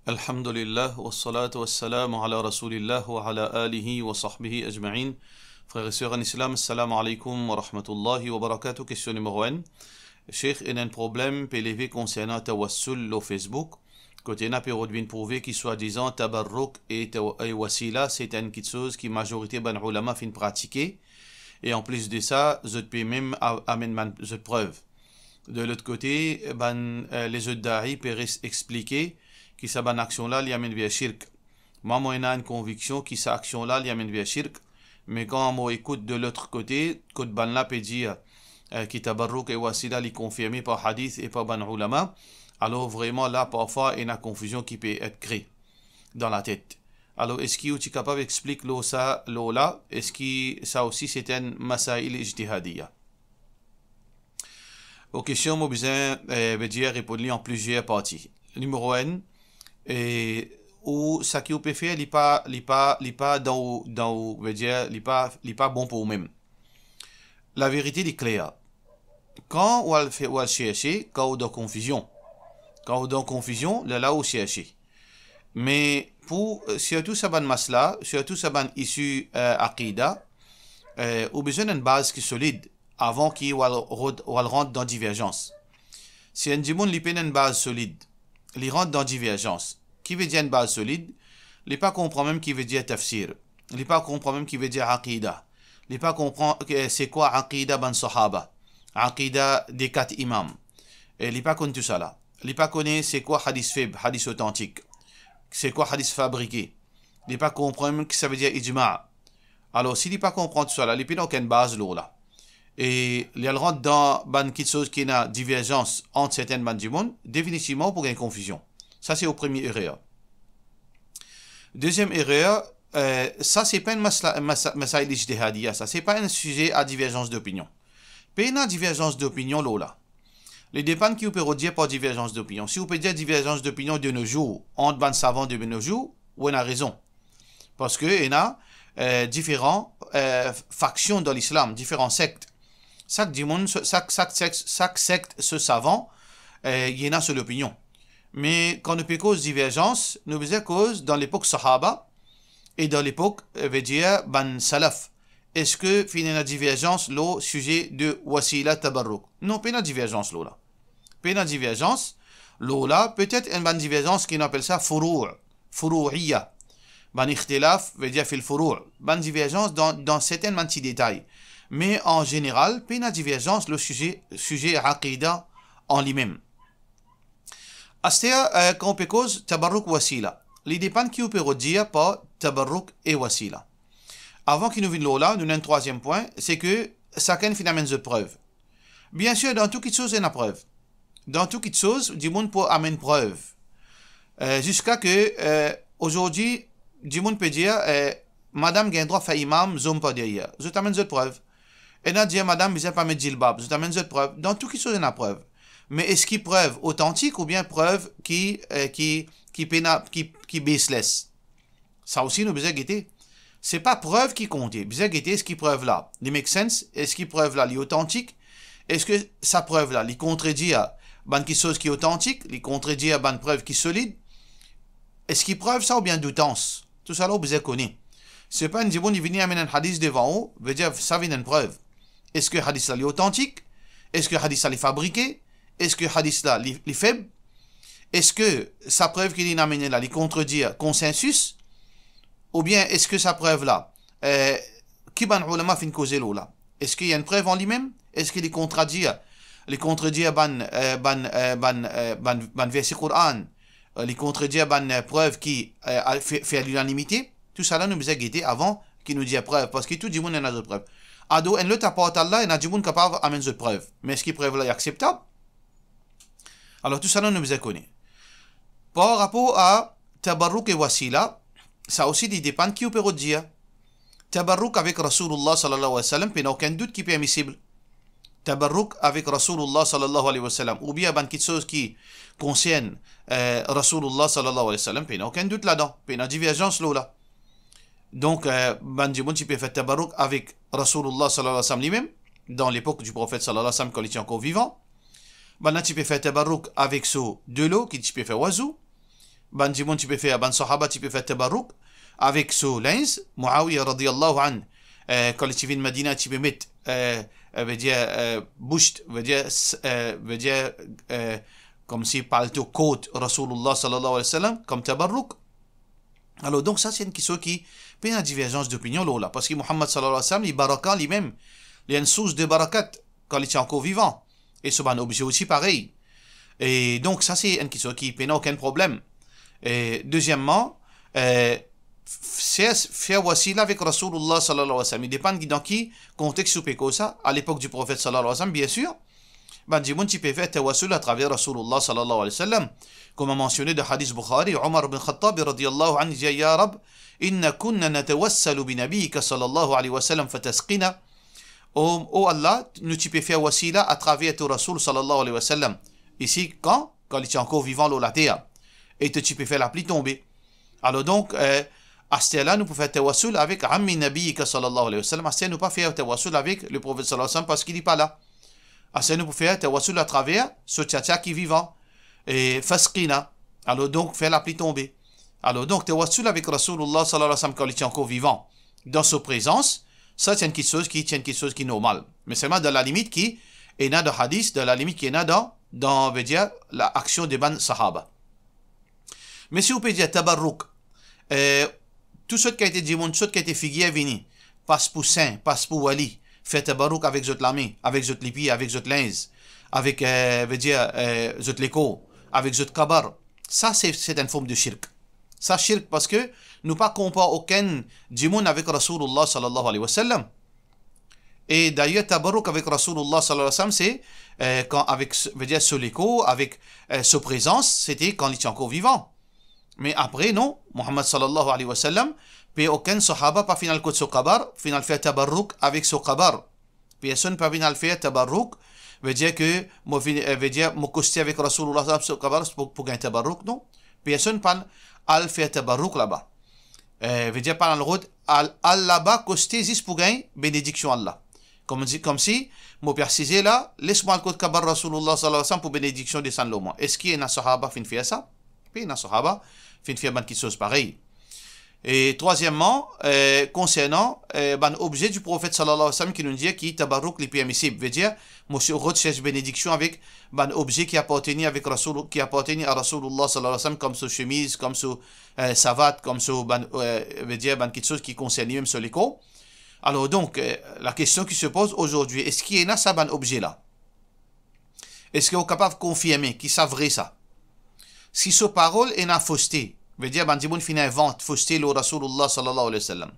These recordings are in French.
Alhamdulillah, wa salatu wa salam ala rasulillah wa ala alihi wa sahbihi ajma'in. Frères et sœurs en islam, assalamu alaikum wa rahmatullahi wa barakatuh. Question numéro 1. Cheikh, il y a un problème élevé concernant tawassul au Facebook. Côté n'a pas de prouver qu'il soit disant tabarruk et wasila, c'est une petite chose qui majorité ban ulama fin pratiquer. Et en plus de ça, je peux même amener une preuve. De l'autre côté, les autres da'i peuvent expliquer que cette action-là, il y a un shirk. Moi, j'ai une conviction que cette action-là, il y a un shirk. Mais quand on écoute de l'autre côté, quand ban la peut dire que tabarruk et wasila est confirmé par hadith et par ban ulama, alors vraiment là, parfois, il y a une confusion qui peut être créée dans la tête. Alors, est-ce que tu es capable d'expliquer ça, là? Est-ce que ça aussi, c'est un masail ijtihadiyya? Aux questions, moi, je vais répondre en plusieurs parties. Numéro 1, où ça qui peut faire, il pas bon pour vous-même. La vérité est claire. Quand on va chercher, quand on est dans confusion, là où chercher. Mais pour surtout ça ban masla, surtout ça ban issu aqida, on a besoin d'une base qui est solide avant qu'il rentre dans divergence. Si un dimoun li pen une base solide, il rentre dans divergence. Qui veut dire une base solide? Il pas comprend même qui veut dire tafsir. Il pas comprend même qui veut dire aqida. Il pas comprend c'est quoi aqida ban sahaba, aqida des 4 imams. Il pas connaît tout ça là. Il pas connaît c'est quoi hadith faible, hadith authentique. C'est quoi hadith fabriqué. Il pas comprend même que ça veut dire ijma'. Alors s'il pas comprend tout ça là, il n'a aucune base là. Et il rentre dans quelque chose qui a divergence entre certaines bandes du monde, définitivement pour une confusion. Ça, c'est au premier erreur. Deuxième erreur, ça, c'est pas une masaïl ijtihadiyya, ça, c'est pas un sujet à divergence d'opinion. Pas une divergence d'opinion, là. Les dépend qui vous peut dire par divergence d'opinion. Si vous pouvez dire divergence d'opinion de nos jours, entre bandes savants de nos jours, vous avez raison. Parce que il y a différentes factions dans l'islam, différents sectes. Chaque secte se savant, il y en a sur l'opinion. Mais quand nous peut cause divergence, nous faisons cause dans l'époque Sahaba et dans l'époque, veut dire, ban salaf. Est-ce que il y a une divergence le sujet de wasila tabarruk? Non, pas une divergence là. Pas une divergence là, peut-être une ban divergence qui appelle ça furu'iyya. Ban ikhtilaf veut dire fil furu'. Ban divergence dans certains petits détails. Mais en général, pas une divergence le sujet aqida en lui-même. C'est-à-dire qu'on peut cause tabarruk wasila. Les dépend qui peut dire par tabarruk et wasila. Avant qu'il nous vienne là, nous avons un troisième point, c'est que chacun finalement de preuve. Bien sûr, dans toute chose, il y a une preuve. Dans toute chose, du monde peut amener preuve. Jusqu'à que aujourd'hui, du monde peut dire Madame gagne droit à imam, zoom pas derrière. Je t'amène cette preuve. Et là, dire Madame, vous n'avez pas mettre djilbab. Je t'amène cette preuve. Dans toute chose, il y a une preuve. Mais est-ce qu'il preuve authentique ou bien preuve qui baseless? Ça aussi, nous besoin guetter. C'est pas preuve qui compte. Besoin guetter ce qui preuve là. Il make sense? Est-ce qu'il preuve là, il est authentique? Est-ce que sa preuve là, il contredit à quelque chose qui est authentique? Il contredit à une preuve qui est solide? Est-ce qu'il preuve ça ou bien doutance? Tout ça là, vous besoin connaître. C'est pas une dibon, il vient amener un hadith devant vous, veut dire ça vient une preuve. Est-ce que le hadith là est authentique? Est-ce que le hadith là est fabriqué? Est-ce que le hadith là est faible? Est-ce que sa preuve qu'il a amenée là, il contredit consensus? Ou bien est-ce que sa preuve là, qui ban ulama fin causer là? Est-ce qu'il y a une preuve en lui-même? Est-ce qu'il est contredit ban verset Coran? Il contredit ban preuve qui fait l'unanimité? Tout ça là nous besoin guetter avant qu'il nous dise preuve, parce que tout le monde a une preuve. Ado, en l'autre apporte Allah, il y a du monde capable d'amener cette preuve. Mais est-ce que la preuve là est acceptable? Alors tout ça là nous besoin connaître. Par rapport à tabarruk et wasila, ça aussi dépend qui peut dire. Tabarruk avec Rasulullah sallallahu alayhi wa sallam, il n'y a aucun doute qui est permissible. Tabarruk avec Rasulullah sallallahu alayhi wa sallam, ou bien quelque chose qui concerne Rasulullah sallallahu alayhi wa sallam, il n'y a aucun doute là-dedans. Il y a une divergence là. Donc, tu peux faire tabarruk avec Rasulullah sallallahu alayhi wa sallam lui-même, dans l'époque du prophète sallallahu alayhi wa sallam quand il était encore vivant. Maintenant, tu peux faire tabarruk avec ce de l'eau, qui tu peux faire wazou. ban jimoun tu peux faire, ban sahaba tu peux faire tabarruk avec ce linge. Muawiyah radiyallahu an, quand tu viens de Medina, tu peux mettre, veut dire, bouche, veut dire, comme si par le côte Rasulullah sallallahu alayhi wa sallam, comme tabarruk. Alors donc ça c'est une question qui peut une divergence d'opinion là, parce que Muhammad sallallahu alayhi wa sallam, les barakats lui-même, il y a une source de barakat quand il est encore vivant. Et ce ban objet aussi pareil. Et donc ça c'est une question qui n'a aucun problème. Et deuxièmement, faire wasila avec Rasulullah sallallahu alayhi wa sallam. Il dépend dans qui contexte ou ça. À l'époque du prophète sallallahu alayhi wa sallam, bien sûr, ben Jimoun tu peux faire tawassul à travers Rasulullah sallallahu alayhi wa sallam. Comme a mentionné de hadith Bukhari, Omar ibn Khattab radiyallahu anhu dit Ya Rab, inna kunna natawassalu bi nabiyyika sallallahu alayhi wa sallam fatasqina. Oh Allah, nous tu peux faire wasila à travers ton Rasul sallallahu alayhi wa sallam. Ici, quand il est encore vivant la terre. Et tu peux faire la pluie tomber. Alors donc, à ce là nous pouvons faire tawassul avec Ammi Nabiyyika sallallahu alayhi wa sallam. À ce nous pas faire tawassul avec le prophète sallallahu alayhi wa sallam parce qu'il n'est pas là. À ce nous pouvons faire tawassul à travers ce tchatcha qui est vivant. Et fasqina. Alors donc, faire la pluie tomber. Alors donc, tawassul avec Rasulullah sallallahu alayhi wa sallam quand il est encore vivant. Dans sa présence, ça c'est quelque chose qui est normal. Mais seulement dans la limite qui est dans le hadith, dans la limite qui est dans veut dire, l'action des ban sahaba. Mais si vous pouvez dire tabarruk, tout ce qui a été dit, tout ce qui a été figué, vini, passe pour saint, passe pour wali, fait tabarruk avec zot lami, avec zot lipi, avec zot linz, avec, veut dire, zot leko, avec zot kabar, ça c'est une forme de shirk. Ça shirk parce que nous pas comparons aucun djimoun avec Rasulullah sallallahu alayhi wa sallam. Et d'ailleurs, tabarruk avec Rasulullah sallallahu alayhi wa sallam, c'est quand avec, veut dire, ce l'écho, avec sa présence, c'était quand il était encore vivant. Mais après, non, Muhammad sallallahu alayhi wa sallam, puis aucun sahaba pas final côté ce kabar, final fait tabarruk avec ce kabar. Personne pas final fait tabarruk, veut dire que, veut dire, mon costé avec Rasulullah sallallahu alayhi wa sallam, pour gagner tabarruk, non. Personne pas al fait tabarruk là-bas. Veut dire, par le route, al là-bas, costé juste pour gagner bénédiction Allah. Comme si, mon précisé là, laisse-moi le code kabar Rasulullah sallallahu alayhi wa sallam pour bénédiction des saints lois. Est-ce qu'il y a un sahaba qui fait ça? Puis il y a un sahaba qui fait quelque chose pareil. Et troisièmement, concernant un objet du prophète sallallahu alayhi wa sallam qui nous dit qui tabarruk les permissibles, veut dire, monsieur recherche bénédiction avec un objet qui appartenait avec Rasul, qui appartenait à Rasulullah sallallahu alayhi wa sallam, comme sa chemise, comme sa savate, comme sa, veut dire, quelque chose qui concerne même ce l'écho. Alors donc, la question qui se pose aujourd'hui, est-ce qu'il y a ça, un objet là? Est-ce qu'on est capable de confirmer qu'il c'est vrai ça? Si ce parole est une fausseté, veut dire, ben, Dimoun finit invente fausseté le Rasulullah sallallahu alayhi wa sallam.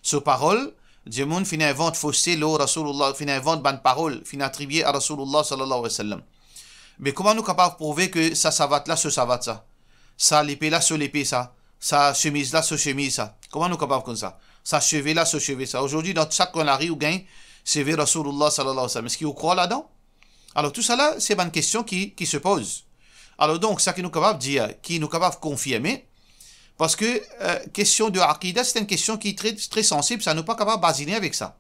Ce parole, Dimoun finit invente fausseté le Rasulullah, finit invente ban parole, finit attribué à Rasulullah sallallahu alayhi wa sallam. Mais comment nous capables de prouver que ça savate là, ce savate ça? Ça l'épée là, ce l'épée ça? Ça chemise là, ce chemise ça? Comment nous capables comme ça? Ça cheveux là, ce cheveux ça? Aujourd'hui, dans chaque qu'on arrive ou gagne, c'est vers Rasulullah sallallahu alayhi wa sallam. Est-ce qu'il croit là-dedans? Alors tout ça là, c'est une question qui se pose. Alors donc, ça qui nous capable de dire, qui nous capable de confirmer, parce que question de Aqidah, c'est une question qui est très, très sensible, ça nous pas capable de basiner avec ça.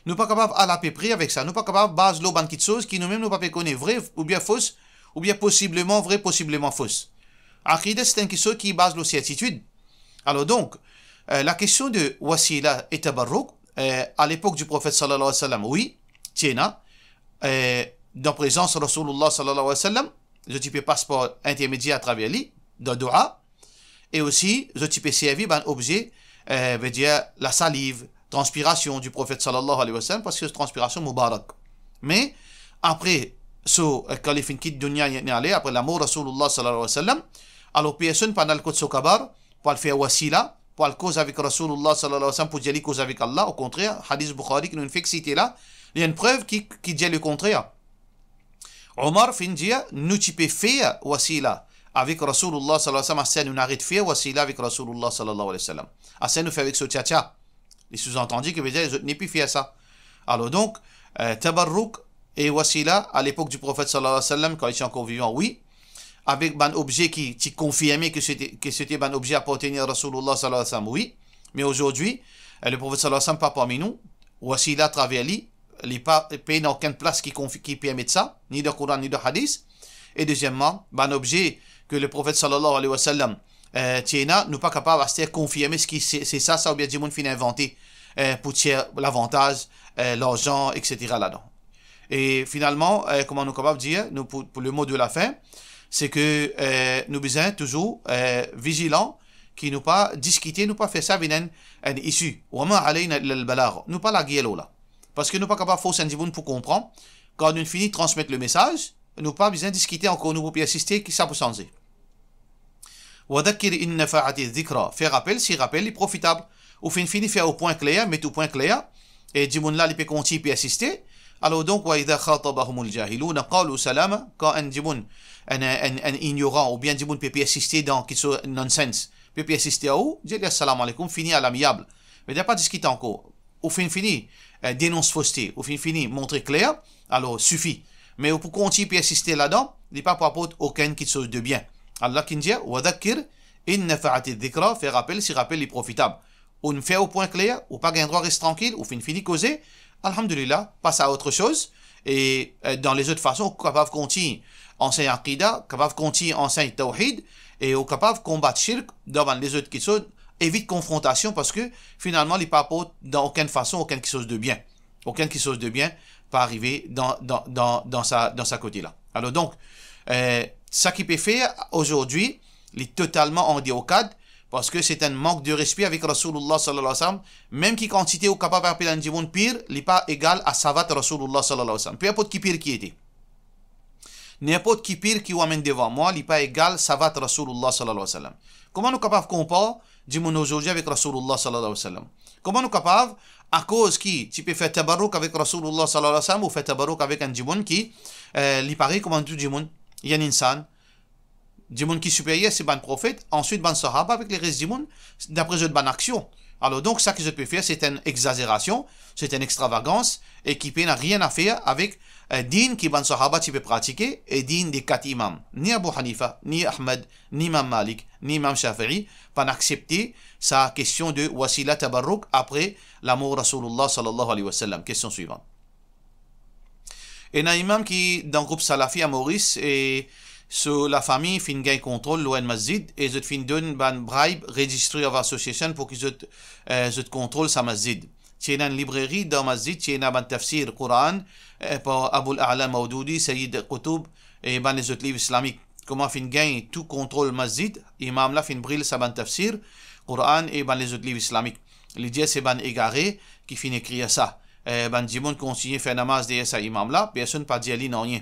Nous pas capable à la peu près avec ça. Nous pas capable de baser l'eau de choses qui nous-mêmes nous pas connaître vrai ou bien fausse, ou bien possiblement vrai, possiblement fausse. Aqidah, c'est une question qui base nos certitudes. Alors donc, la question de wasila et tabarruk, à l'époque du prophète sallallahu alayhi wa sallam, oui, tiens, dans présence de Rasulullah sallallahu alayhi wa sallam, je type passeport intermédiaire à travers lui, de dua, et aussi, je type servir un objet, veut dire la salive, transpiration du prophète sallallahu alayhi wa sallam, parce que c'est transpiration mubarak. Mais, après, quand il finit de dunya allé, après la mort de Rasulullah sallallahu alayhi wa sallam, alors personne pendant le côté kabar, pour le faire wasila, pour le cause avec Rasulullah sallallahu alayhi wa sallam, pour dire le cause avec Allah, au contraire, hadith Bukhari qui nous fait citer là, il y a une preuve qui dit le contraire. Omar fin dit, nous tu peux faire wasila avec Rasulullah sallallahu alayhi wa sallam, nous n'arrête faire wasila avec Rasulullah sallallahu alayhi wa sallam. Assez nous fait avec ce tcha-tcha. Les sous-entendus qui veut dire, je n'ai plus fait ça. Alors donc, tabarruk et wasila, à l'époque du prophète sallallahu alayhi wa sallam, quand il était encore vivant, oui, avec un objet qui confirmait que c'était un objet appartenant à Rasulullah sallallahu alayhi wa sallam, oui, mais aujourd'hui, le prophète sallallahu alayhi wa sallam pas parmi nous, wasila à travers lui, il n'y a aucune place qui permet ça, ni de Coran, ni de Hadith. Et deuxièmement, un objet que le prophète sallallahu alayhi wa sallam tiena, nous pas capable de confirmer ce qui c'est ça ou bien du monde fin inventé pour tirer l'avantage, l'argent, etc. là-dedans. Et finalement, comment nous sommes capables de dire, nous, pour le mot de la fin, c'est que nous besoin toujours vigilants, qui nous pas discuter, nous pas faire ça avec une issue. Nous pas la guerre là. Parce que nous pas capables de forcer un monde pour comprendre. Quand nous finissons de transmettre le message, nous pas besoin de discuter encore, nous pouvons assister, qui ça peut changer. Faire rappel, si rappel est profitable. Ou fini faire au point clair, mettre au point clair, et du monde là, il peut continuer et assister. Alors donc, quand un djimoun, un ignorant, ou bien djimoun peut assister dans quelque chose nonsense, peut assister à où, dit assalamu alaikum, fini à l'amiable. Mais il n'y a pas discuter encore. Ou fini, dénonce fausseté, ou fini, montrer clair, alors suffit. Mais pour continuer et assister là-dedans, il n'y a pas pour apporter aucun quelque chose de bien. Allah qui dit, faire rappel, si rappel est profitable. Ou ne fait au point clair, ou pas un droit reste tranquille, ou fini causer. Alhamdulillah, passe à autre chose. Et dans les autres façons, capable de continuer enseigner Aqidah, capable de continuer enseigner Tawhid, et capable de combattre Shirk devant les autres qui sont, évite confrontation parce que finalement, il n'y a pas dans aucune façon, aucune chose de bien. Aucune chose de bien pas arriver dans sa côté-là. Alors donc, ça qui peut faire aujourd'hui, il est totalement en diocade, parce que c'est un manque de respect avec Rasulullah sallallahu alayhi wa sallam. Même qui quantité ou capable d'appeler un djimoun pire, il n'est pas égal à savat Rasulullah sallallahu alayhi wa sallam. Peu importe qui pire qui était. N'importe qui pire qui amène devant moi, il n'est pas égal à savat Rasulullah sallallahu alayhi wa sallam. Comment nous capables de comparer djimoun aujourd'hui avec Rasulullah sallallahu alayhi wa sallam? Comment nous capables, à cause qui, tu peux faire tabarruk avec Rasulullah sallallahu alayhi wa sallam ou faire tabarruk avec un djimoun qui, il paraît comme un tout djimoun, il y a un insan. Du monde qui supérieur, c'est ban prophète, ensuite ban sahaba avec les restes du monde, d'après eux, ban action. Alors donc, ça que je peux faire, c'est une exagération, c'est une extravagance, et qui n'a rien à faire avec din qui ban sahaba tu peux pratiquer, et din des 4 imams. Ni Abu Hanifa, ni Ahmed, ni Imam Malik, ni Imam Shafi'i, pas accepter sa question de wasila tabarruk après l'amour Rasulullah sallallahu alayhi wa sallam. Question suivante. Et un imam qui, dans le groupe Salafi à Maurice, et sur la famille, fin gain contrôle l'ON Masjid et je fin donne ban bribe registré à l'association pour que je contrôle sa masjid. C'est une librairie dans masjid, c'est une ban tafsir Coran par Abu al-A'la Mawdoudi, Sayyid Qutub et ban les autres livres islamiques. Comment fin gain tout contrôle masjid, imam là fin brille sa ban tafsir Coran et ban les autres livres islamiques. L'idée c'est ban égaré qui fin écrire ça. Ban Jimon continue faire namaz derrière sa imam là, personne pas dit non rien.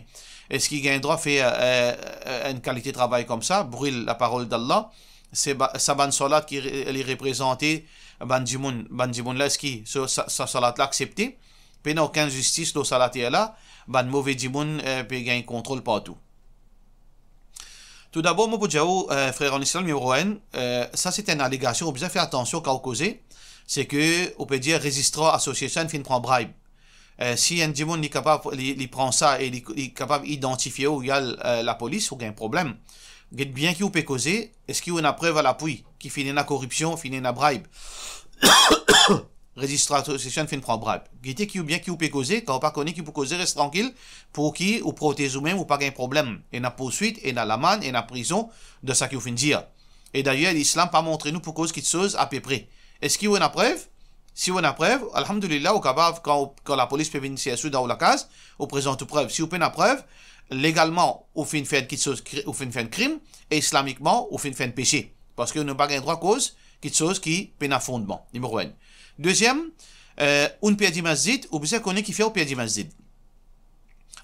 Est-ce qu'il gagne droit à faire une qualité de travail comme ça, brûle la parole d'Allah? C'est sa ban salat qui est représentée, ban Jimon là, est-ce qu'il sa salat là accepté? Puis n'a aucune justice dans salat là, ban mauvais Jimon peut gagner contrôle partout. Tout d'abord, moi pour dire, frère en islam numéro 1, ça c'est une allégation, on peut faire attention quand on cause, c'est que on peut dire registrant association fin prend bribe. Si un djimoun est capable, il prend ça et il est capable d'identifier où il y a la police, il y a un problème. Get bien qui peut causer, est-ce qu'il y a une preuve à l'appui, qui finit la corruption, finit la bribe. Registration fin prend bribe. Get qui bien qui peut causer, quand on pas connaît qui peut causer, reste tranquille, pour qui, ou protéger ou même, ou pas un problème. Et la poursuite, et la manne, et la prison, de ça qu'il faut dire. Et d'ailleurs, l'islam pas montré nous pour cause quelque chose à peu près. Est-ce qu'il y a une preuve? Si on a preuve, alhamdulillah, au capable, quand la police peut venir ici dans la case, on présente une preuve. Si on peut une preuve, légalement, on fait quelque chose, on fait un crime, et islamiquement, on fait un péché. Parce qu'on n'a pas un droit cause, quelque chose qui peut un fondement. Numéro 1. Deuxième, on peut dire masjid, ou bien qu'on est qui fait au pied masjid.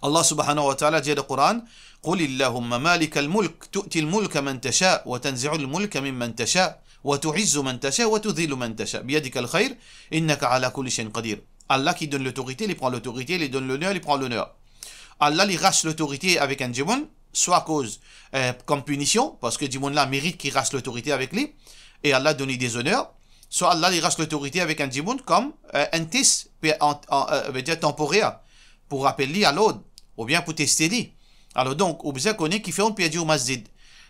Allah subhanahu wa ta'ala dit dans le Coran, قل اللهم مالك الملك تؤتي الملك من تشاء وتنزع الملك ممن تشاء وتعز من تشاء وتذل من تشاء بيدك الخير إنك على كل شيء قدير. Allah qui donne l'autorité, il prend l'autorité, il donne l'honneur, il prend l'honneur. Allah il rase l'autorité avec un djimoun, soit à cause comme punition, parce que djimoun là mérite qu'il rase l'autorité avec lui, et Allah donne des honneurs, soit Allah il rase l'autorité avec un djimoun comme un test veut dire temporaire, pour rappeler à l'autre, ou bien pour tester lui. Alors donc, on besoin connaître qui fait un pied au masjid.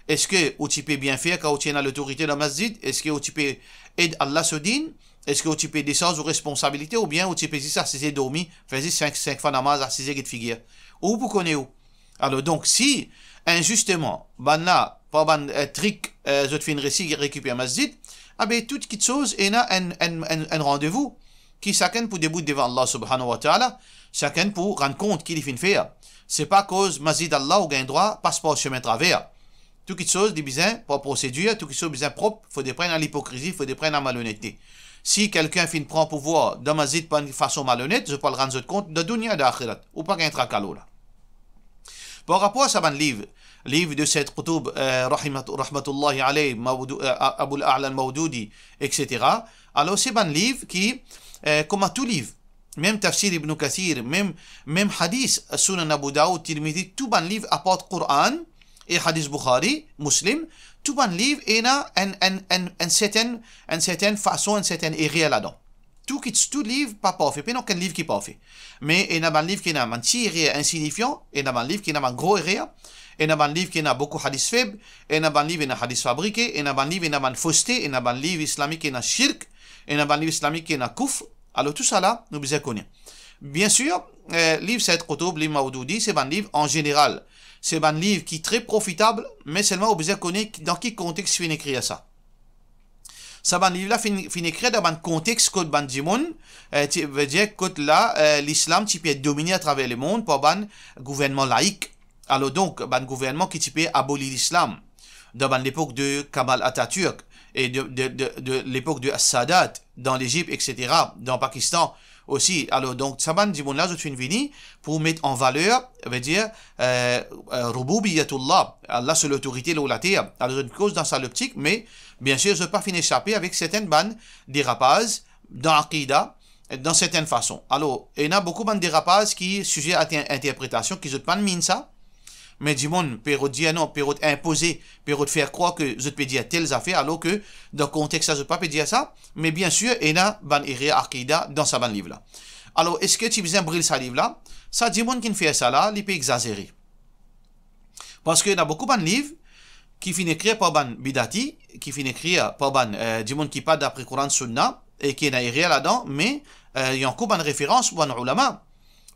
Est-ce que tu peux bien faire quand tu es à l'autorité dans le masjid? Est-ce que tu peux aider Allah ce din? Est-ce que tu peux descendre aux responsabilités? Ou bien tu peux dire ça, c'est dormi, faire 5 fois namaz à 6 heures de figure. Ou pour connaître où? Alors donc, si injustement, banna par ban trick, je te fais une récit, récupère masjid, ah ben, toute petite chose, et a un rendez-vous, qui chacun pour début devant Allah subhanahu wa ta'ala, chacun pour rendre compte qu'il fait faire. C'est pas cause masjid Allah ou gain droit, passe pas au chemin travers. Tout quelque chose de bien pour procédure, tout quelque chose de bien propre, faut des prendre à l'hypocrisie, faut des prendre à malhonnêteté. Si quelqu'un fin prend pouvoir dans masjid par une façon malhonnête, je peux le rendre compte de dunya et d'akhirat, ou pas qu'un tracalo là. Par rapport à ça, livre de cette Qutub, rahmatullahi alayhi, Abu al-A'la al-Mawdudi, etc. Alors, c'est un livre qui, comme à tout livre, même Tafsir ibn Kathir, même Hadith, Sunan Abu Daoud, Tirmidhi, tout un livre apporte Coran et Hadith Bukhari, Muslim, tout un livre a une certaine façon, une certaine area là-dedans. Tout livre pas parfait, pas non qu'un livre qui est parfait. Mais il y a un livre qui a un petit area insignifiant, il y a un livre qui a un gros area, il y a un livre qui a beaucoup de hadiths faibles, il y a un livre qui a un hadith fabriqué, il y a un livre qui a une fausseté, il y a un livre islamique qui a un shirk, il y a un livre islamique qui a un kufr. Alors tout ça là, nous devons connaître. Bien sûr, livre Sayyid Qutb, livre Mawdudi, c'est un livre en général. C'est un livre qui est très profitable, mais seulement nous devons connaître dans quel contexte il écrit ça. Ça ban livre là fin écrit dans un contexte que ban dimon veut dire que là l'islam qui peut être dominé à travers le monde par un gouvernement laïque. Alors donc un gouvernement qui peut abolir l'islam dans l'époque de Kamal Atatürk et de l'époque de Sadat dans l'Égypte, etc., dans le Pakistan aussi. Alors donc ça ban dimon là je suis venu pour mettre en valeur veut dire rububiyatullah, Allah c'est l'autorité de la terre. Alors une cause dans sa optique, mais bien sûr, je ne peux pas finir échapper avec certaines bandes dérapages dans l'Aqida, dans certaines façons. Alors, il y a beaucoup de bandes dérapages qui sont sujets à interprétation, qui ne sont pas de ça, mais du monde peut dire non, peut imposer, peut faire croire que je peux dire telles affaires, alors que dans le contexte, je ne peux pas dire ça, mais bien sûr, il y a une bande Aqida dans sa bande livre-là. Alors, est-ce que tu veux briller ce livre-là? Ça, du monde qui fait ça là, il peut exagérer. Parce qu'il y a beaucoup de bandes livres qui finit écrire par ban bidati, qui finit écrire par ban du monde qui parle d'après Coran Sunna et qui n'a rien là-dedans, mais il y a encore une référence pour un ulama.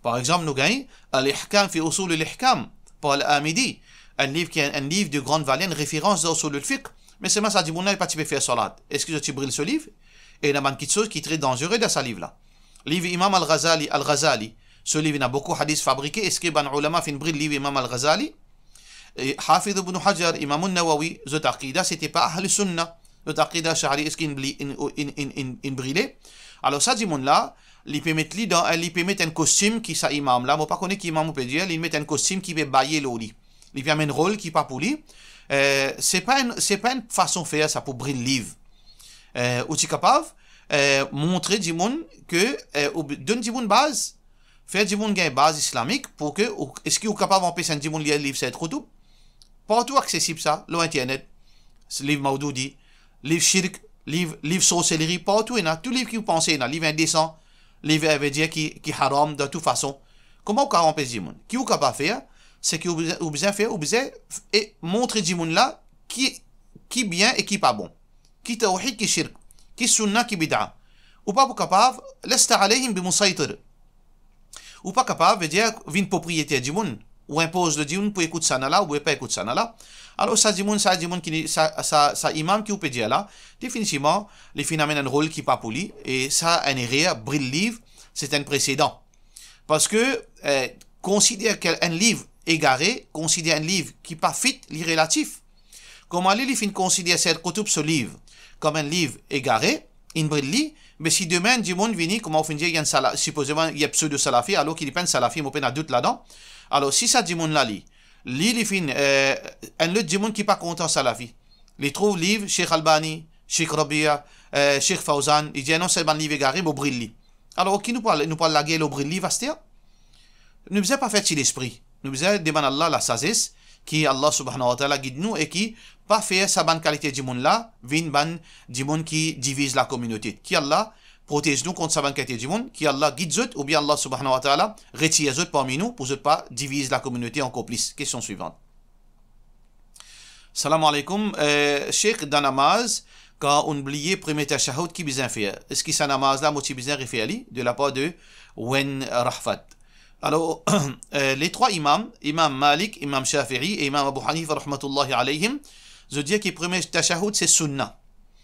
Par exemple, nous gagnons Al-Ihkam fi usul al-Ihkam par Al-Amidi, un livre qui est un livre de grande valeur, une référence dans usul al-Fiqh, mais c'est moi ça dit mon pas tu peux faire salat. Est-ce que tu brilles ce livre? Et il y a une petite chose qui est très dangereuse dans ce livre-là. Livre Imam Al-Ghazali, ce livre a beaucoup de hadiths fabriqués. Est-ce que un ulama fait briller le livre Imam Al-Ghazali? Hafid ibn Hajar, Imam al-Nawawi, ce aqida, c'était pas Ahl Sunnah. Ce aqida, Shahari, est-ce qu'il brillait? Alors, ça, dit mon là, il peut mettre un costume qui ça imam là. Moi, pas connaître qui imam peut dire, il met un costume qui peut bailler l'eau. Il peut mettre un rôle qui pas pour lui. C'est pas une façon de faire ça pour briller le livre. Ou tu es capable montrer du monde que, donne du monde base, faire du monde une base islamique pour que, est-ce qu'il est capable d'empêcher du monde lire le livre, c'est trop tout? Partout accessible ça, l'internet, livre Mawdudi, livre shirk, livre sorcellerie, partout il y a tout livre qui vous pensez, il y a livre indécent, livre veut dire qui haram de toute façon. Comment vous pouvez empêcher du monde? Qui vous capable de faire, c'est que vous besoin faire, vous besoin et montrer du monde là qui bien et qui pas bon, qui tawhid, qui shirk, qui sunna, qui bid'a. Ou pas capable, lesta alayhim bi musaytir. Ou pas capable veut dire une propriété du monde. Ou impose le djinn pour écouter ça là, ou pas écouter ça là. Alors ça djinn qui ça imam qui peut dire là, définitivement, les phénomènes un rôle qui pas pour lui, et ça un erreur, brille livre, c'est un précédent. Parce que considère qu'un livre égaré, considère un livre qui pas fit, l'irrélatif. Comment aller les considérer cette Qutb ce livre comme un livre égaré, in brille, mais si demain du monde vient, comment on finit, il y a supposément il y a pseudo salafi, alors qu'il est pas un salafi, mais on a doute là-dedans. Alors, si ça dit mon là, les fin, un autre dit mon qui pas content salafi. Les trouve livre, Cheikh Albani, Cheikh Rabia, Cheikh Fawzan, il dit non, c'est un livre égaré, mais brille. Alors, qui nous parle la guerre, le brille, vastia? Nous ne faisons pas faire ci l'esprit. Nous faisons demander Allah la sagesse, qui Allah subhanahu wa ta'ala guide nous et qui pas faire sa bonne qualité du monde là, vin ban du monde qui divise la communauté. Qui Allah protège nous contre sa bonne qualité du monde, qui Allah guide zut, ou bien Allah subhanahu wa ta'ala retire zut parmi nous pour ne pas diviser la communauté encore plus. Question suivante. Salam alaikum. Cheikh dans namaz, quand on oublie premier tashahhud, qui besoin faire? Est-ce que sa namaz là, moitié besoin refaire de la part de Wen Rahfat? Alors, les trois imams, Imam Malik, Imam Shafi'i et Imam Abu Hanifa rahmatullahi alayhim, je dis que le premier tashahhud c'est sunna.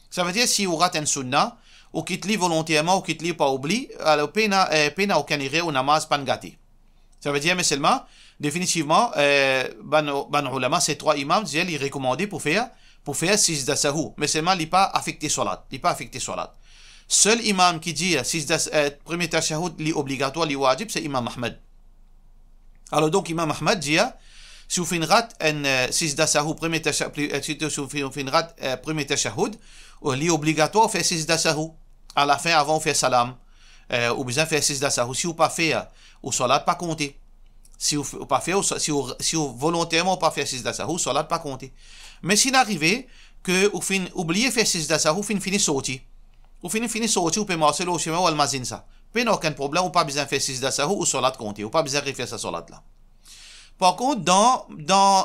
Ça veut dire si on rate un sunna, ou qu'il te lit volontairement, ou qu'il te lit pas oubli, alors pena aucun iré ou namaz pas gâté. Ça veut dire, mais seulement, définitivement, ban ulama, ces trois imams, ils recommandent pour faire sijda sahu. Mais seulement, il n'est pas affecté salat. Il n'est pas affecté salat. Seul imam qui dit premier tashahhud, li obligatoire, li wajib, c'est Imam Ahmed. Alors donc, Imam Ahmed dit, si vous faites un sijda sahu, premier tashahhud, li obligatoire, fait sijda sahu. À la fin, avant, on fait salam. Ou bien faire sijda sahu. Si vous pas fait au salat, pas compter. Si vous pas fait, si vous volontairement pas faire sijda sahu, salat pas compter. Mais s'il arrive que vous oubliez faire sijda sahu, vous finissez sorti. Vous finissez sorti, vous pouvez marcher au chemin ou al mazin ça. Pas aucun problème, vous pas besoin de faire sijda sahu ou salat compter. Vous pas besoin de refaire sa salat là. Par contre, dans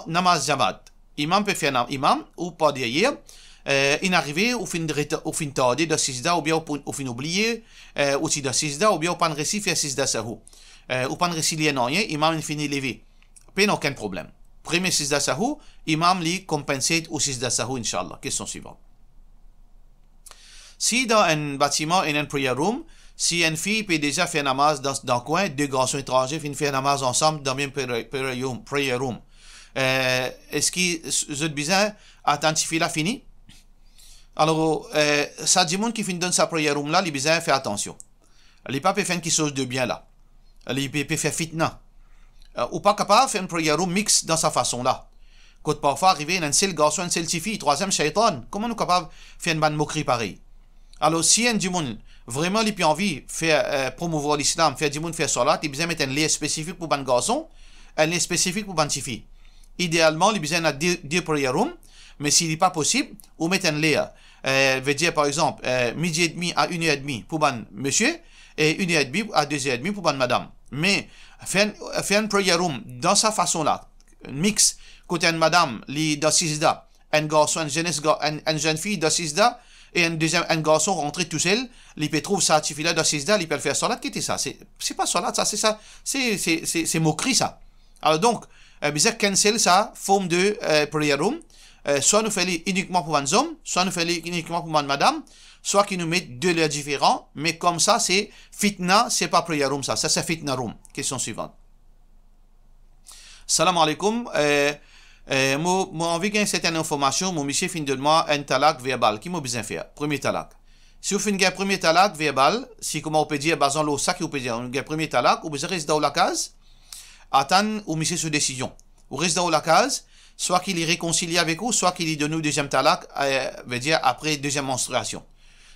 namaz jamat, imam peut faire imam ou pas derrière. Il arrive au fin tarder de sijda ou bien au fin oublier aussi de sijda ou bien au pan récit faire sijda sahu. Ou pan récit lié non rien, imam il finit lever. Pas aucun problème. Premier sijda sahu, imam li compensate au sijda sahu inshallah. Question suivante. Si dans un bâtiment, in un prayer room, si une fille peut déjà faire namaz dans le coin, deux garçons étrangers viennent faire namaz ensemble dans le même prayer room. Est-ce que vous êtes besoin d'identifier la fini? Alors, ça dit monde qui finit dans sa prayer room là, il a besoin de faire attention. Il n'est pas peut faire quelque chose de bien là. Il peut faire fitna. Ou pas capable de faire un prayer room mix dans sa façon là. Quand parfois arriver un seul garçon, une seule fille, troisième shaitan, comment nous sommes capables de faire une bonne moquerie pareille? Alors, si un du monde vraiment il a envie de faire promouvoir l'islam, faire du monde faire salat, il a besoin de mettre un lien spécifique pour un garçon, un lien spécifique pour une fille. Idéalement, il a besoin de deux prayer rooms, mais s'il n'est pas possible, on met un lien. Veut dire par exemple midi et demi à 1h30 pour un monsieur et 1h30 à 2h30 pour une madame. Mais faire un prayer room dans sa façon là, un mix, côté une madame, dans sijda, un garçon, une jeune fille dans sijda, et un garçon rentré tout seul, il peut trouver ça là dans sijda, il peut faire salat, qu'est-ce que ça? C'est pas salat, ça, c'est ça, c'est moquerie ça. Alors donc, bizarre cancel ça, forme de prayer room. Soit nous faisons uniquement pour un homme, soit nous faisons uniquement pour une madame, soit qui nous mettent deux lieux différents, mais comme ça, c'est fitna, c'est pas prayer room, ça c'est fitna room. Question suivante. Salam alaikum. Moi, envie de certaine information, mon monsieur fin de moi un talak verbal. Qui m'a besoin de faire? Premier talak. Si vous faites un premier talak verbal, si comment on peut dire, basant le sac, on peut dire, un premier talak, ou vous restez dans la case, attendre ou monsieur sous décision. Ou restez dans la case, soit qu'il est réconcilié avec vous, soit qu'il est donné au deuxième talak, veut dire après deuxième menstruation.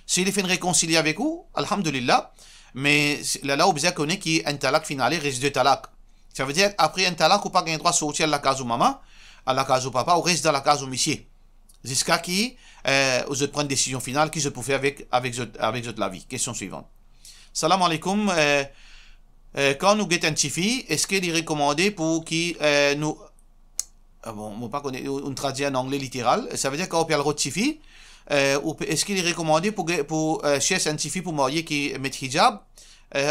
S'il est fait réconcilier avec vous, alhamdulillah, mais là, vous besoin connaître qu'il y a un talak final, reste deux talak. Ça veut dire, après un talak, vous n'avez pas le droit de sortir à la case ou maman, à la case ou papa, ou reste dans la case ou monsieur. Jusqu'à qui, vous prendre une décision finale, qui je peux faire avec la vie. Question suivante. Salam alaikum. Quand nous guettons un tifi, est-ce qu'il est recommandé pour qui nous. Bon, je ne pas connaître, on traduit en anglais littéral. Ça veut dire quand on parle de tifi, est-ce qu'il est recommandé pour chercher un tifi pour marier qui met hijab,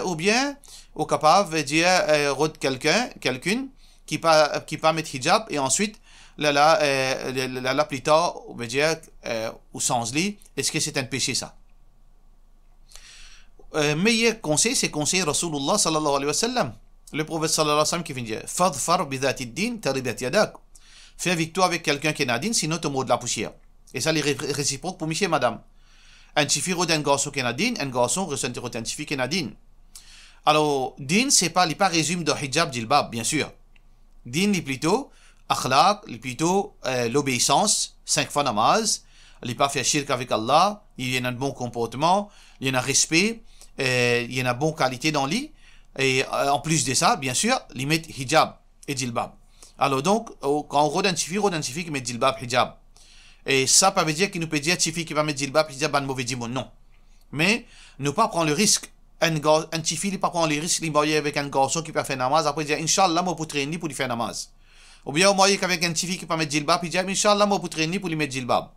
ou bien, au capable de dire quelqu'une qui pas mettre hijab, et ensuite, là plus tard, on veut dire, au sens lit, est-ce que c'est un péché ça? Meilleur conseil, c'est conseil Rasulullah sallallahu alayhi wa sallam. Le prophète sallallahu alayhi wa sallam qui vient dire Fadfar bidati din taribat yadak. Fais avec toi avec quelqu'un qui est nadine, sinon tu mords de la poussière. Et ça, les réciproques pour monsieur et madame. Un tifi d'un garçon qui est nadine, un garçon ressentir un tifi qui est nadine. Alors, din, c'est pas résumé de hijab jilbab, bien sûr. Din, c'est plutôt akhlaq, c'est plutôt l'obéissance, 5 fois namaz, il n'est pas fait shirk avec Allah, il y a un bon comportement, il y a un respect, il y a une bonne qualité dans lui, et en plus de ça, bien sûr, il met hijab et jilbab. Alors donc, quand on rôde un tifi qui met jilbab, hijab. Et ça, pas veut dire qu'il nous peut dire tifi qui va mettre jilbab, hijab, un mauvais dimon, non. Mais, ne pas prendre le risque. Un tifi, il ne pas prendre le risque de marier avec un garçon qui peut faire namaz, après dire, Inch'Allah, moi, pour traîner pour lui faire namaz. Ou bien, on marier avec un tifi qui peut mettre jilbab, hijab, Inch'Allah, moi, pour traîner pour lui mettre jilbab.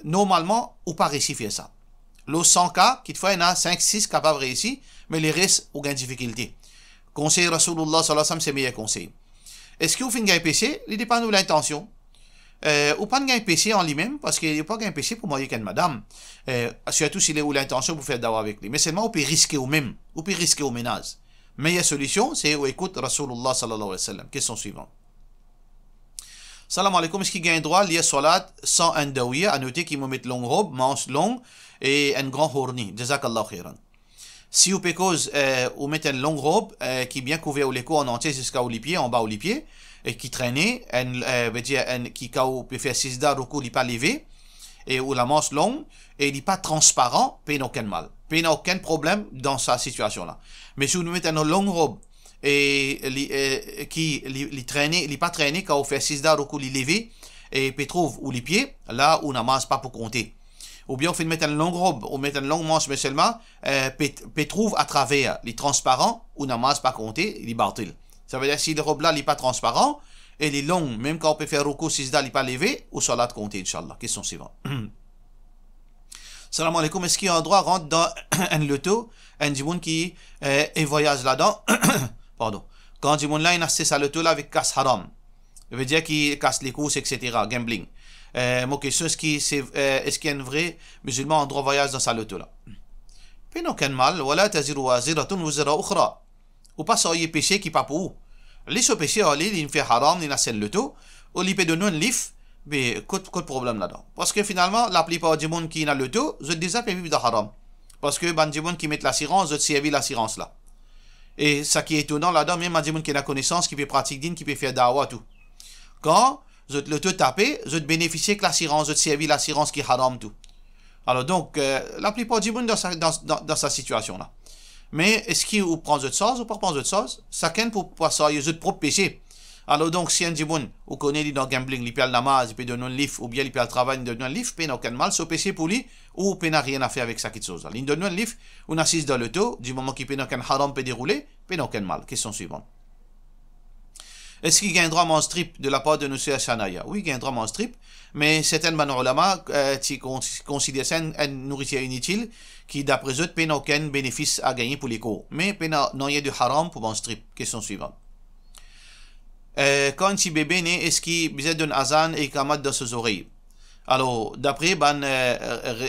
Normalement, ou pas réussir faire ça. Le 100 cas, qu'il faut, il y en a 5-6 capables de réussir, mais les restes, aucune difficulté. Conseil Rasulullah sallallahu alayhi wa sallam, c'est meilleur conseil. Est-ce que vous faites un péché? Il dépend de l'intention. ou pas de péché en lui-même, parce qu'il n'y a pas de péché pour marier qu'une madame, surtout s'il est où l'intention pour faire dawa avec lui. Mais seulement, on peut risquer au même, on peut risquer au ménage. Meilleure solution, c'est où écoute Rasulullah sallallahu alayhi wa sallam. Question suivante. Salam alaikum, est-ce qu'il gagne droit lié salat sans un dawiya? À noter qu'il me met longue robe, manche longue et un grand hourni. Jazakallah khairan. Si vous pécose, vous mettez une longue robe qui est bien couverte au l'écho en entier jusqu'à les pieds, en bas aux pieds, et qui traînait, qui peut faire 6 dards au cou, il n'est pas levé, et ou la manche longue, et il n'est pas transparent, il n'y a aucun mal. Il n'y a aucun problème dans sa situation-là. Mais si vous mettez une longue robe, et qui traînait, il n'est pas traîné quand vous faites 6 dards au cou, il levé, et peut trouve ou les pieds, là où on n'amasse pas pour compter. Ou bien on fait mettre une longue robe, ou mettre une longue manche, mais seulement, peut trouve à travers les transparents, ou n'amasse pas compter, il est bartil. Ça veut dire que si le robe là n'est pas transparent, elle est longue, même quand on peut faire ruku, si il n'est pas levé, ou salat compter, Inch'Allah. Question suivante. Salam alaikum, est-ce qu'il y a un droit rentre dans un loto, un djimoun qui voyage là-dedans? Pardon. Quand djimoun là, il a cessé sa loto là avec casse haram. Ça veut dire qu'il casse les courses, etc. Gambling. Mon question, est-ce qu'il y a un vrai musulman en droit voyage dans sa loto là? Puis non, qu'un mal, voilà, taziru waziratun wuzra ukhra. Ou pas ça y est péché qui pas pour. Les ce péché, il fait haram, il a celle loto, ou il peut donner un lif, mais quel problème là-dedans? Parce que finalement, la plupart du monde qui a le loto, je déjà fait vivre de haram. Parce que ban du monde qui met l'assurance, je servi l'assurance là. Et ça qui est étonnant là-dedans, même ban du monde qui a la connaissance, qui peut pratiquer din, qui peut faire dawa tout. Quand je te le tapé, je te bénéficie que l'assurance, je te servis l'assurance qui est haram tout. Alors donc, la plupart du monde dans sa situation là. Mais est-ce qu'il prend de choses ou pas prend de choses? Ça qu'est pour pas ça, il y a de propre péché. Alors donc, si un djibon, ou connaît dans gambling, il peut le namaz, il peut donner un livre, ou bien il peut le travail, il donne un livre, il n'a aucun mal, ce péché pour lui, ou il n'a rien à faire avec ça qui chose. Il donne un livre, on assiste dans le taux, du moment qu'il peut aucun haram peut dérouler, il n'a aucun mal. Question suivante. Est-ce qu'il gagne droit à un strip de la part de Monsieur Shanaya? Oui, il gagne droit à un strip, mais certains ulama considèrent ça une nourriture inutile qui, d'après eux, n'a aucun bénéfice à gagner pour les cours. Mais il y a du haram pour un strip. Question suivante. Quand un petit bébé naît, est-ce qu'il a besoin d'un azan et kamat dans ses oreilles? Alors, d'après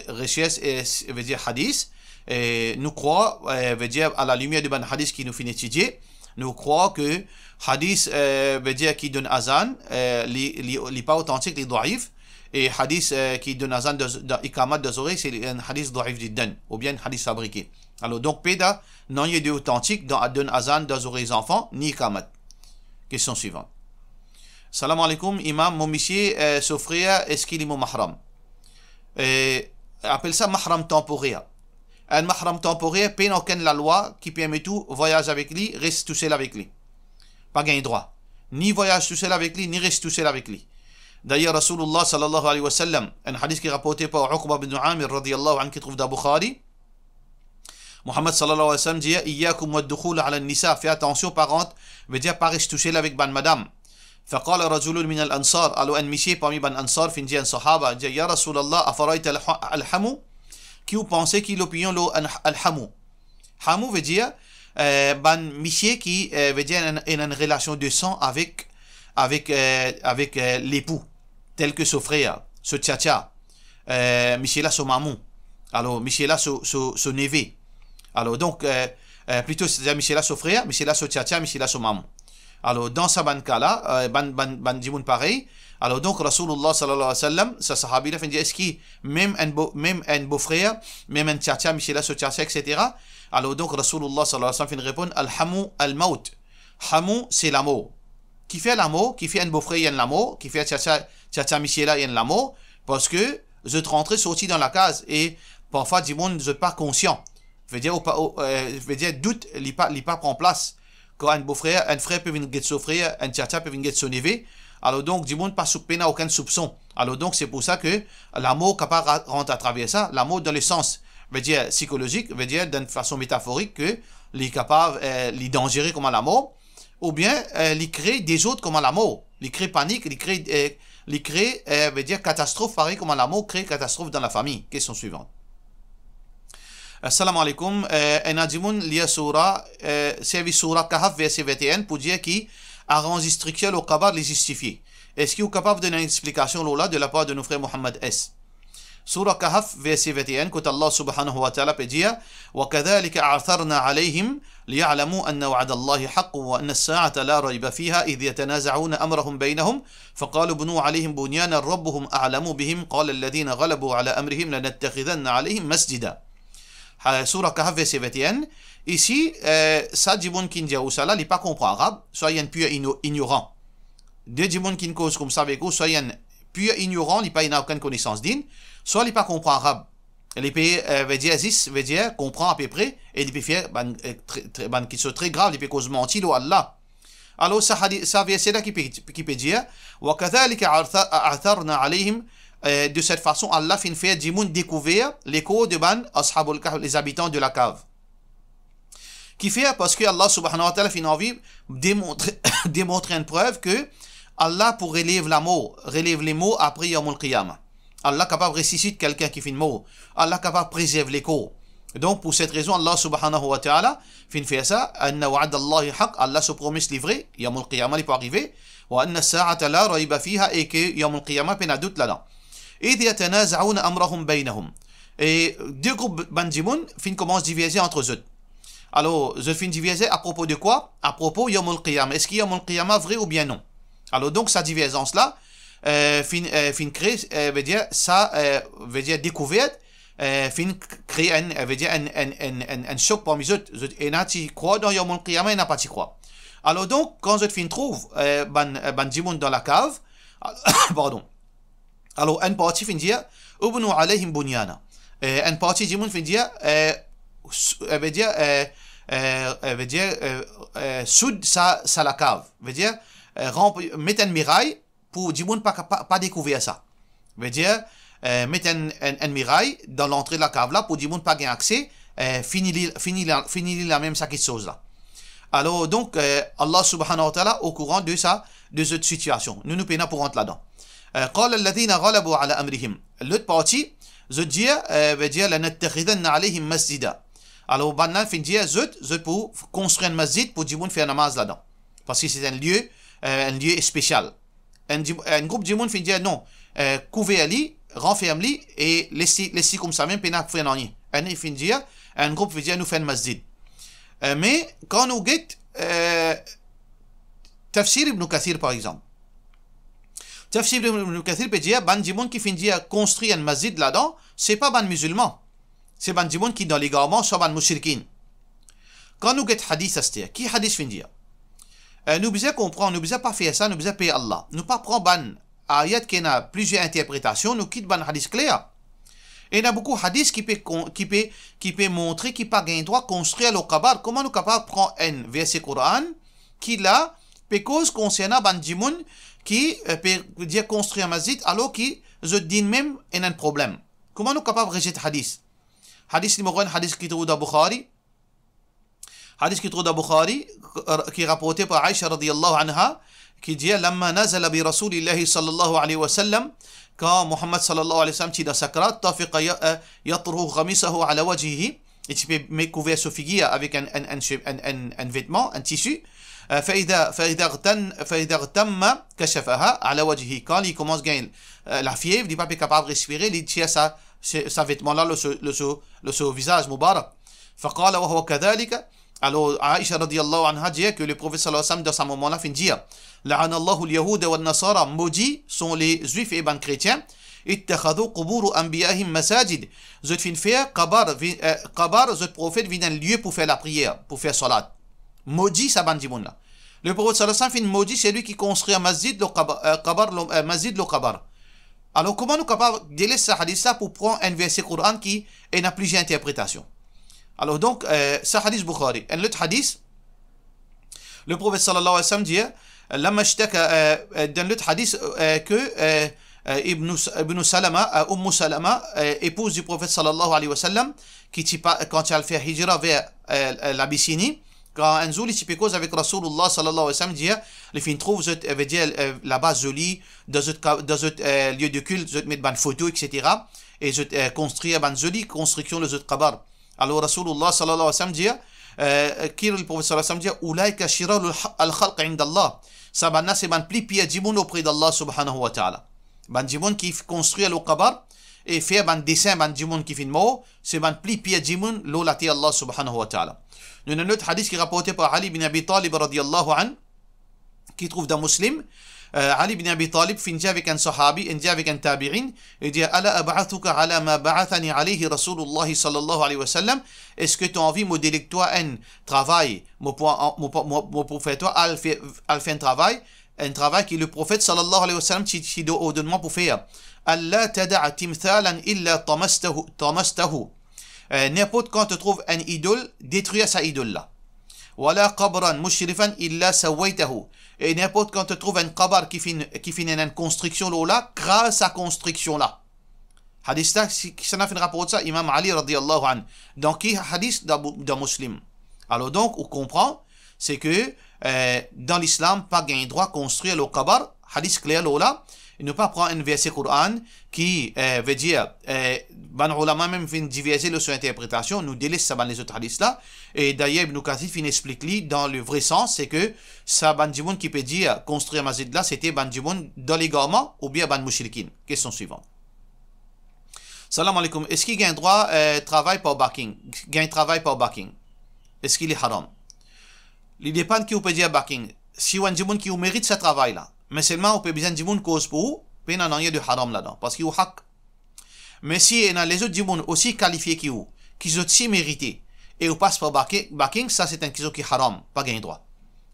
recherche, veut dire hadith, nous croyons, veut dire à la lumière du ban hadith qui nous fait étudier, nous croyons que hadith veut dire qui donne azan, n'est pas authentique, les do'if, et hadith qui donne azan de ikamat des oreilles, c'est un hadith do'if d'iddan, ou bien un hadith fabriqué. Alors donc, péda, non il y a d'authentique dans donne azan des oreilles enfants, ni ikamat. Question suivante. Salam alaikum, imam, mon monsieur, son frère, est-ce qu'il est mon mahram? Appelle ça mahram temporaire. Un mahram temporaire, peine aucune la loi qui permet tout, voyage avec lui, reste tout seul avec lui. Pas gain droit. Ni voyage tout seul avec lui, ni reste tout seul avec lui. D'ailleurs, Rasulullah sallallahu alayhi wa sallam, un hadith qui est rapporté par Uqba bin Amir radiyallahu anhu qui trouve dans Bukhari, Muhammad sallallahu alayhi wa sallam dit Iyyakum wa dukhul ala nisa, fais attention parente, veut dire pas rester touché avec ban madame. فقال رجل من الأنصار alors un monsieur parmi ban ansar fin dit un sahaba dit Ya Rasulallah afarayta al-hamu, qui vous pensez qu'il opinion lo al-hamu? Hamu veut dire ban monsieur qui veut dire une relation de sang avec l'époux tel que son frère, son tchatcha, monsieur là son mamou, alors monsieur là son neveu. Alors donc, plutôt c'est-à-dire monsieur là son frère, monsieur là son tchatcha, monsieur là son maman. Alors dans sa banca-là, ban dimoun pareil, alors donc Rasulullah sallallahu alayhi wa sallam, sa sahabi là, dit est-ce qu'il même un beau-frère, même un tchatcha, monsieur là son tchatcha, etc. Alors donc Rasulullah sallallahu alayhi wa sallam répond al-hamu al-maut. Hamu c'est l'amour. Qui fait l'amour, qui fait un beau-frère, il y a l'amour, qui fait tchatcha, monsieur là, il y a l'amour, parce que je te rentrais sorti dans la case et parfois dimoun je pas conscient. Veut dire doute il pas prend place quand un beau-frère, un frère peut venir get son frère, un tchatcha peut venir get son neveu. Alors donc du monde pas soupé n'a aucun soupçon. Alors donc c'est pour ça que l'amour capable rentre à travers ça, l'amour dans le sens veut dire psychologique, veut dire d'une façon métaphorique que les capable les dangereux comme l'amour, ou bien les crée des autres comme l'amour, les crée panique, les crée veut dire catastrophe pareil comme l'amour crée catastrophe dans la famille. Question suivante. Assalamu alaikum. Un adimoun lié surah, service surah Kahf verset 21 pour dire qui a rendu instruction au kabar les justifier. Est-ce qu'il est capable de donner une explication là de la part de nos frères Mohammed S? Surah Kahf, verset 21, quand Allah subhanahu wa ta'ala peut dire وَكَذَلِكَ أَعْثَرْنَا عَلَيْهِمْ لِيَعْلَمُوا أَنَّ وَعْدَ اللَّهِ حَقٌّ وَأَنَّ السَّاعَةَ لَا رَيْبَ فِيهَا إِذْ يَتَنَازَعُونَ أَمْرَهُم بَيْنَهُم فَقَالُوا ابْنُوا عَلَيْهِمْ بُنْيَانًا رَبُّهُمْ أَعْلَمُ بِهِمْ قَالَ الَّذِينَ غَلَبُوا عَلَى أَمْرِهِمْ لَنَتَّخِذَنَّ عَلَيْهِمْ مَسْجِدًا. Surah Kahf, verset 21. Ici, ça, Djibon qui dit ça là, il n'est pas comprend arabe, soit il y a un pur ignorant. Deux Djibon qui cause comme ça avec vous, soit il y a un pur ignorant, il n'a aucune connaissance d'une, soit il n'est pas comprend arabe. Les pays veut dire Aziz, veut dire comprend à peu près, et il peut faire qui sont très grave, il peut cause mentir ou Allah. Alors ça verset là qui peut dire وَكَذَلِكَ أَعْثَرْنَا عَلَيْهِمْ. De cette façon, Allah fait faire Djimoun découvrir l'écho de Ban Ashabul Kahf, les habitants de la cave. Qui fait parce que Allah subhanahu wa ta'ala fait envie démontrer une preuve que Allah pour relève les mots après Yawmul Qiyamah. Allah capable de ressusciter quelqu'un qui fait une mot. Allah capable de préserver l'écho. Donc pour cette raison, Allah subhanahu wa ta'ala fait faire ça. Anna wa'ad Allahi haq. Allah se promet livrer. Yawmul Qiyamah il peut arriver. Wa anna sa'ata la rayba fiha, et que Yawmul Qiyamah peine à doute là-dedans. Et deux groupes bandimoun fin commencent à diviser entre eux. Alors, je fin diviser à propos de quoi? À propos Yawmul Qiyamah. Est-ce qu'il y a Yawmul Qiyamah vrai ou bien non? Alors, donc, sa divergence là, fin créer, veut dire, ça, veut dire découverte, fin créer un choc parmi eux. Et n'a tu crois dans Yawmul Qiyamah, et n'a pas tu crois. Alors, donc, quand je fin trouve bandimoun dans la cave, pardon. Alors, une partie fin dire ubnu alayhim bunyana. Une partie du monde fin dire veut dire soud ça la cave. Veut dire mettre une muraille pour du monde pas découvrir ça. Veut dire mettre une muraille dans l'entrée de la cave là pour du monde pas gagner accès. Fini la même ça qui chose là. Alors donc Allah subhanahu wa ta'ala au courant de ça, de cette situation. Nous peinons pour rentrer là-dedans. قال الذين غلبوا على أمرهم. L'autre partie, je dis, veut dire لنتخذن عليهم مسجدا. Alors, maintenant, fin dire, je pour construire un masjid pour du monde faire namaz là-dedans. Parce que c'est un lieu spécial. Un groupe du monde fin dire non, couvert-li, renferme-li et laissez comme ça même pénal faire rien. Un fin dire, un groupe veut dire nous faire un masjid. Mais quand nous guette Tafsir Ibn Kathir par exemple. Tafsir Ibn Kathir peut dire, ban du monde qui finit à construire un masjid là-dedans, c'est pas ban musulman. C'est ban du monde qui dans les garments, soit ban mushrikin. Quand nous guette hadith à ce dire, qui hadith finit dire? Nous besoin comprendre, nous besoin pas faire ça, nous besoin payer Allah. Nous pas prendre ban ayat qui a plusieurs interprétations, nous quitte ban hadith clair. Et il y a beaucoup de hadiths qui peut montrer qu'il pas gain droit construire le kabar. Comment nous capable prendre un verset Coran qui là peut cause concernant ban du monde qui peut dire construire un masjid alors qu'il je dis même un problème. Comment nous capables de rejeter hadith? Hadith numéro 1, hadith qui trouve dans Bukhari. Hadith qui trouve dans Bukhari, qui est rapporté par Aïcha radiyallahu anha, qui dit لما نزل برسول الله صلى الله عليه وسلم quand Muhammad sallallahu alayhi wa sallam est dans sakrat, طافق يطره خميصه على وجهه, et tu peux couvrir ce figuier avec un vêtement, un tissu. فإذا اغتم كشفها على وجهه. Quand il commence à gagner la fièvre, il n'est pas capable de respirer, il tire sa vêtement là, le visage mubarak. فقال وهو كذلك. Alors Aïcha radiyallahu anha dit que le prophète sallallahu alayhi wa sallam dans ce moment-là fin dire لعن الله اليهود والنصارى, maudits sont les juifs et les chrétiens. اتخذوا قبور أنبيائهم مساجد. Zot fin faire qabar, zot prophète vient un lieu pour faire la prière, pour faire salat. Maudit ça ban dimoun là. Le prophète sallallahu alayhi wa sallam maudit, c'est lui qui construit un masjid le qabar, masjid le qabar. Alors comment nous capables de laisser ce hadith là pour prendre un verset Coran qui n'a plusieurs interprétations? Alors donc ce hadith Bukhari, un autre hadith, le prophète sallallahu alayhi wa sallam dit لما اشتكى dans l'autre hadith que Ibn Salama, Salama, épouse du prophète sallallahu alayhi wa sallam, qui quand elle fait hijra vers l'Abyssinie, quand un jour il cause avec Rasulullah sallallahu alayhi wa sallam, dit les filles trouvent veut dire là-bas joli dans un lieu de culte, je mettre ban photo etc. et je construire ban jolie construction le autres qabar. Alors Rasulullah sallallahu alayhi wa sallam dit qui le prophète sallallahu alayhi wa sallam dit ulaika shirarul al-khalq 'inda Allah. Ça banna c'est ban pli pia djimoun auprès d'Allah subhanahu wa ta'ala. Ban djimoun qui construit le kabar et fait ban dessin ban djimoun qui fin mort, c'est ban pli pia djimoun lo lati Allah subhanahu wa ta'ala. Nous avons un autre hadith qui est rapporté par Ali bin Abi Talib radiyallahu an, qui trouve dans Muslim. Ali bin Abi Talib finit avec un sahabi, finit avec un tabi'in, et dit Ala ab'athuka ala ma ba'athani alayhi Rasulullah sallallahu alayhi wa sallam. Est-ce que tu as envie de délecter un travail, mon prophète, toi, al fait un travail qui le prophète sallallahu alayhi wa sallam t'y donne pour faire. Allah tada'a timthalan illa tamastahu. N'importe quand tu trouves un idole, détruis sa idole là. Wala qabran mushrifan illa sawaytahu. Et n'importe quand tu trouves un qabar qui finit une construction là, crase sa construction là. Hadith là, qui s'en a fait un rapport de ça, Imam Ali radiyallahu anhu. Donc, qui hadith d'un muslim. Alors donc, on comprend, c'est que dans l'islam, pas gain droit construire le qabar, hadith clair là, et ne pas prendre un verset Coran qui veut dire, ban ulama même fin diviser le son interprétation, nous délaisse ça ban les autres hadiths là, et d'ailleurs Ibn Kathir fin explique dans le vrai sens, c'est que ça ban djimoun qui peut dire construire masjid là, c'était ban djimoun dans l'égarement ou bien ban mushrikin. Question suivante. Salam alaikum. Est-ce qu'il y a un droit travail par backing? Gain travail par backing. Est-ce qu'il est haram? Il dépend qui peut dire backing. Si on djimoun qui mérite ce travail là, mais seulement on peut besoin de djimoun cause pour, puis il n'y a rien de haram là-dedans, parce qu'il y a haq. Mais si on a les autres djimoun aussi qualifiés qui ont aussi mérité, et on passe par backing, ça c'est un question qui est haram, pas gain droit.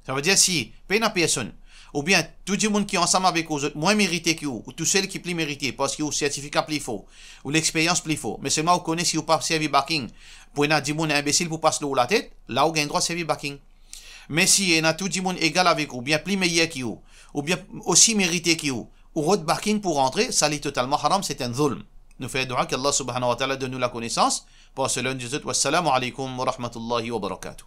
Ça veut dire si, puis il n'y a personne, ou bien tout djimoun qui est ensemble avec eux autres, moins mérité que vous, ou tout seul qui est plus mérité, parce qu'il y a un certificat plus faux, ou l'expérience plus faux, mais seulement on connaît si on pas servi backing, pour un djimoun imbécile pour passer l'eau la tête, là on gain droit servi backing. Mais si on a tout djimoun égal avec vous, bien plus meilleur que vous, ou bien aussi mérité que vous, ou road backing pour rentrer, ça est totalement haram, c'est un dhulm. Nous faisons dua qu'Allah subhanahu wa ta'ala donne nous la connaissance. Pour cela, nous disons wassalamu alaikum wa rahmatullahi wa barakatuh.